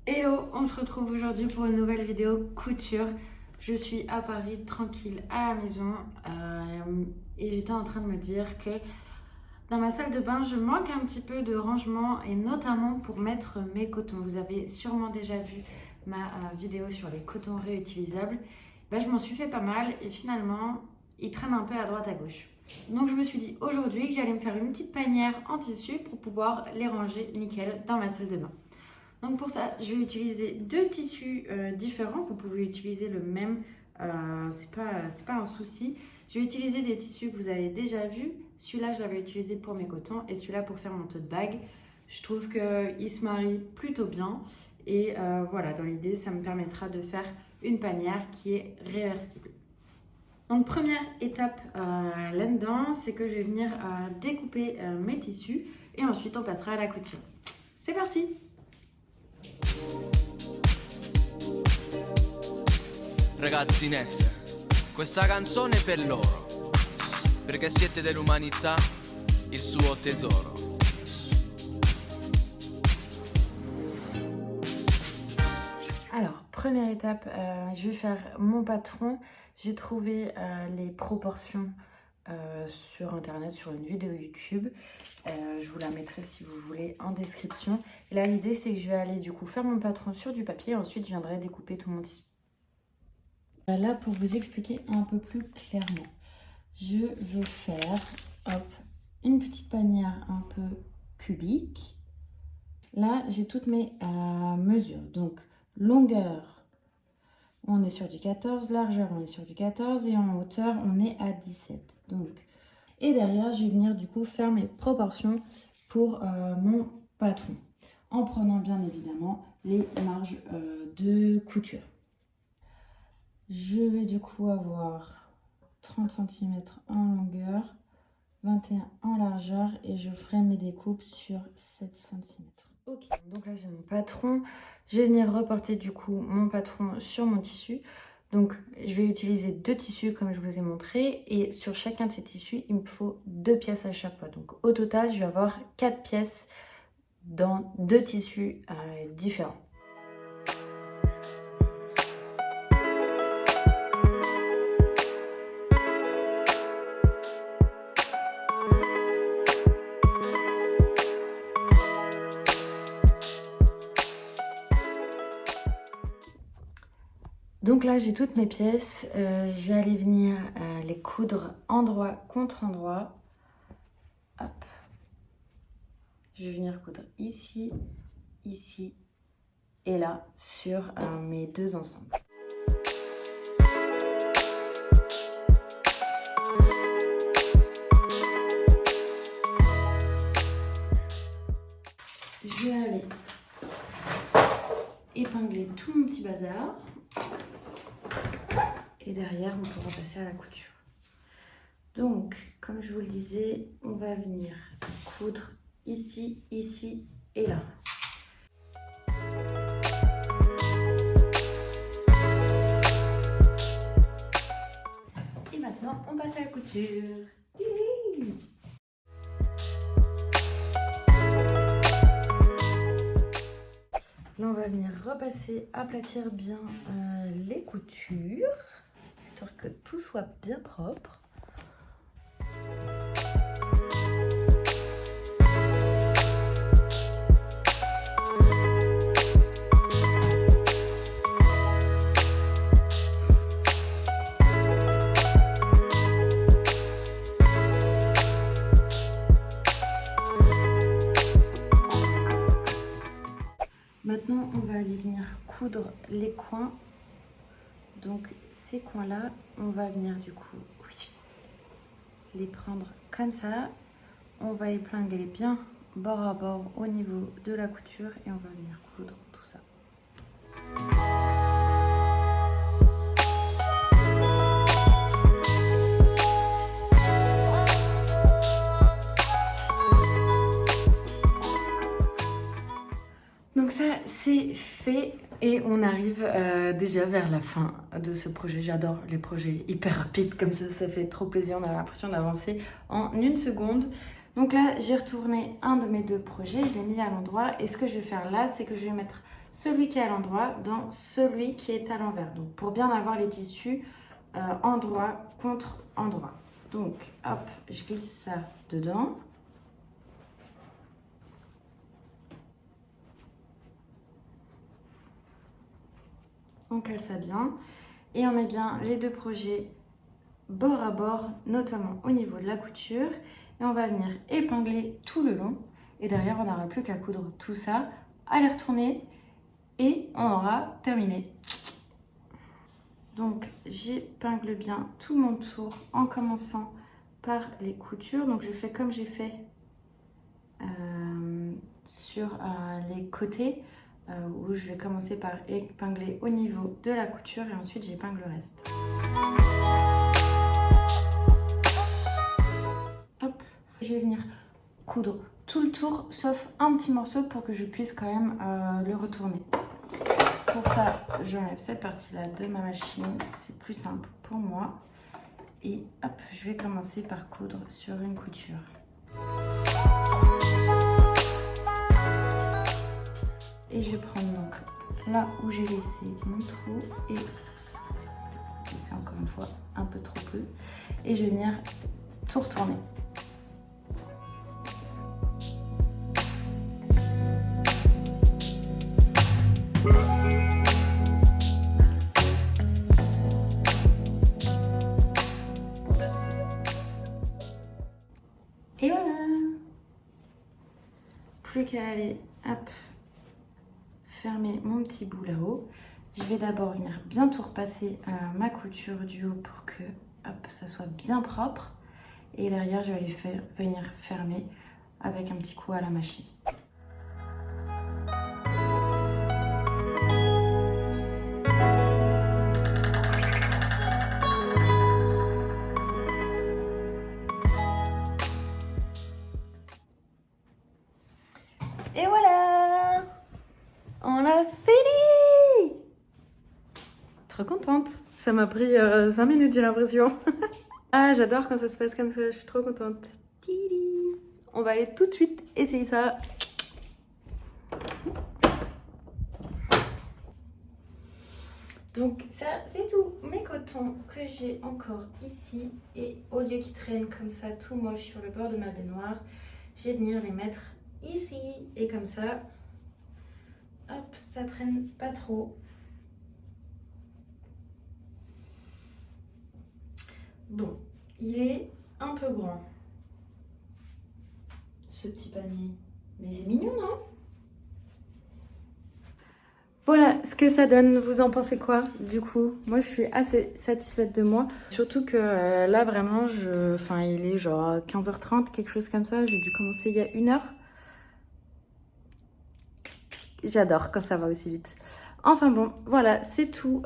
Hello, on se retrouve aujourd'hui pour une nouvelle vidéo couture. Je suis à Paris, tranquille, à la maison et j'étais en train de me dire que dans ma salle de bain, je manque un petit peu de rangement et notamment pour mettre mes cotons. Vous avez sûrement déjà vu ma vidéo sur les cotons réutilisables. Je m'en suis fait pas mal et finalement, ils traînent un peu à droite à gauche. Donc je me suis dit aujourd'hui que j'allais me faire une petite panière en tissu pour pouvoir les ranger nickel dans ma salle de bain. Donc pour ça, je vais utiliser deux tissus différents. Vous pouvez utiliser le même, c'est pas un souci. Je vais utiliser des tissus que vous avez déjà vus. Celui-là, je l'avais utilisé pour mes cotons et celui-là pour faire mon tote bag. Je trouve qu'ils se marient plutôt bien. Et voilà, dans l'idée, ça me permettra de faire une panière qui est réversible. Donc première étape là-dedans, c'est que je vais venir découper mes tissus et ensuite on passera à la couture. C'est parti! Ragazzinette, questa canzone è per loro, perché siete dell'umanità, il suo tesoro. Alors, première étape, je vais faire mon patron. J'ai trouvé les proportions sur internet, sur une vidéo YouTube. Je vous la mettrai si vous voulez en description. Et là, l'idée, c'est que je vais aller du coup faire mon patron sur du papier. Ensuite, je viendrai découper tout mon tissu. Là, pour vous expliquer un peu plus clairement, je veux faire une petite panière un peu cubique. Là, j'ai toutes mes mesures. Donc, longueur, on est sur du 14, largeur, on est sur du 14 et en hauteur, on est à 17. Donc, et derrière, je vais venir du coup faire mes proportions pour mon patron en prenant bien évidemment les marges de couture. Je vais du coup avoir 30 cm en longueur, 21 en largeur et je ferai mes découpes sur 7 cm. Ok, donc là j'ai mon patron. Je vais venir reporter du coup mon patron sur mon tissu. Donc je vais utiliser deux tissus comme je vous ai montré et sur chacun de ces tissus il me faut 2 pièces à chaque fois. Donc au total je vais avoir 4 pièces dans deux tissus différents. Donc là, j'ai toutes mes pièces. Je vais aller venir les coudre endroit contre endroit. Hop. Je vais venir coudre ici, ici et là sur mes deux ensembles. Je vais aller épingler tout mon petit bazar. Et derrière, on pourra passer à la couture. Donc, comme je vous le disais, on va venir coudre ici, ici et là. Et maintenant, on passe à la couture. Là, on va venir repasser, aplatir bien les coutures, histoire que tout soit bien propre. Maintenant, on va aller venir coudre les coins. Donc, ces coins-là, on va venir du coup les prendre comme ça. On va épingler bien bord à bord au niveau de la couture et on va venir coudre tout ça. Donc ça, c'est fait et on arrive déjà vers la fin de ce projet. J'adore les projets hyper rapides comme ça fait trop plaisir. On a l'impression d'avancer en une seconde. Donc là, j'ai retourné un de mes deux projets, je l'ai mis à l'endroit et ce que je vais faire là, c'est que je vais mettre celui qui est à l'endroit dans celui qui est à l'envers. Donc pour bien avoir les tissus endroit contre endroit. Donc hop, je glisse ça dedans. On cale ça bien et on met bien les deux projets bord à bord, notamment au niveau de la couture. Et on va venir épingler tout le long. Et derrière, on n'aura plus qu'à coudre tout ça, à les retourner et on aura terminé. Donc j'épingle bien tout mon tour en commençant par les coutures. Donc je fais comme j'ai fait sur les côtés. Où je vais commencer par épingler au niveau de la couture et ensuite j'épingle le reste. Hop. Je vais venir coudre tout le tour sauf un petit morceau pour que je puisse quand même le retourner. Pour ça, j'enlève cette partie-là de ma machine, c'est plus simple pour moi. Et hop, je vais commencer par coudre sur une couture. Et je prends donc là où j'ai laissé mon trou et c'est encore une fois un peu trop peu. Et je vais venir tout retourner. Et voilà! Plus qu'à aller, hop, fermer mon petit bout là-haut. Je vais d'abord venir bien tout repasser ma couture du haut pour que hop, ça soit bien propre. Et derrière, je vais aller venir fermer avec un petit coup à la machine. Et voilà! On a fini! Trop contente. Ça m'a pris 5 minutes, j'ai l'impression. Ah, j'adore quand ça se passe comme ça, je suis trop contente. On va aller tout de suite essayer ça. Donc ça, c'est tout. Mes cotons que j'ai encore ici. Et au lieu qu'ils traînent comme ça, tout moche sur le bord de ma baignoire, je vais venir les mettre ici. Et comme ça, hop, ça traîne pas trop. Bon, il est un peu grand, ce petit panier. Mais c'est mignon, non? Voilà ce que ça donne. Vous en pensez quoi, du coup? Moi, je suis assez satisfaite de moi. Surtout que là, vraiment, il est genre 15h30, quelque chose comme ça. J'ai dû commencer il y a 1 heure. J'adore quand ça va aussi vite. Enfin bon, voilà, c'est tout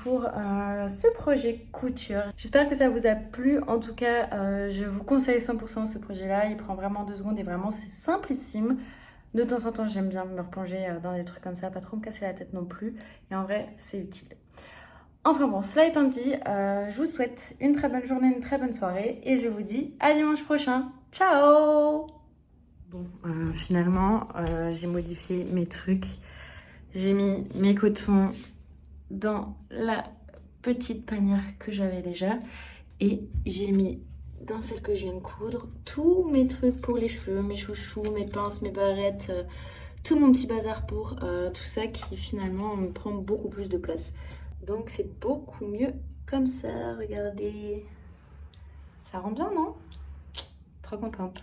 pour ce projet couture. J'espère que ça vous a plu. En tout cas, je vous conseille 100% ce projet-là. Il prend vraiment 2 secondes et vraiment, c'est simplissime. De temps en temps, j'aime bien me replonger dans des trucs comme ça, pas trop me casser la tête non plus. Et en vrai, c'est utile. Enfin bon, cela étant dit, je vous souhaite une très bonne journée, une très bonne soirée. Et je vous dis à dimanche prochain. Ciao! Bon, finalement, j'ai modifié mes trucs. J'ai mis mes cotons dans la petite panière que j'avais déjà. Et j'ai mis dans celle que je viens de coudre tous mes trucs pour les cheveux, mes chouchous, mes pinces, mes barrettes, tout mon petit bazar pour tout ça qui finalement me prend beaucoup plus de place. Donc c'est beaucoup mieux comme ça, regardez. Ça rend bien, non? Trop contente.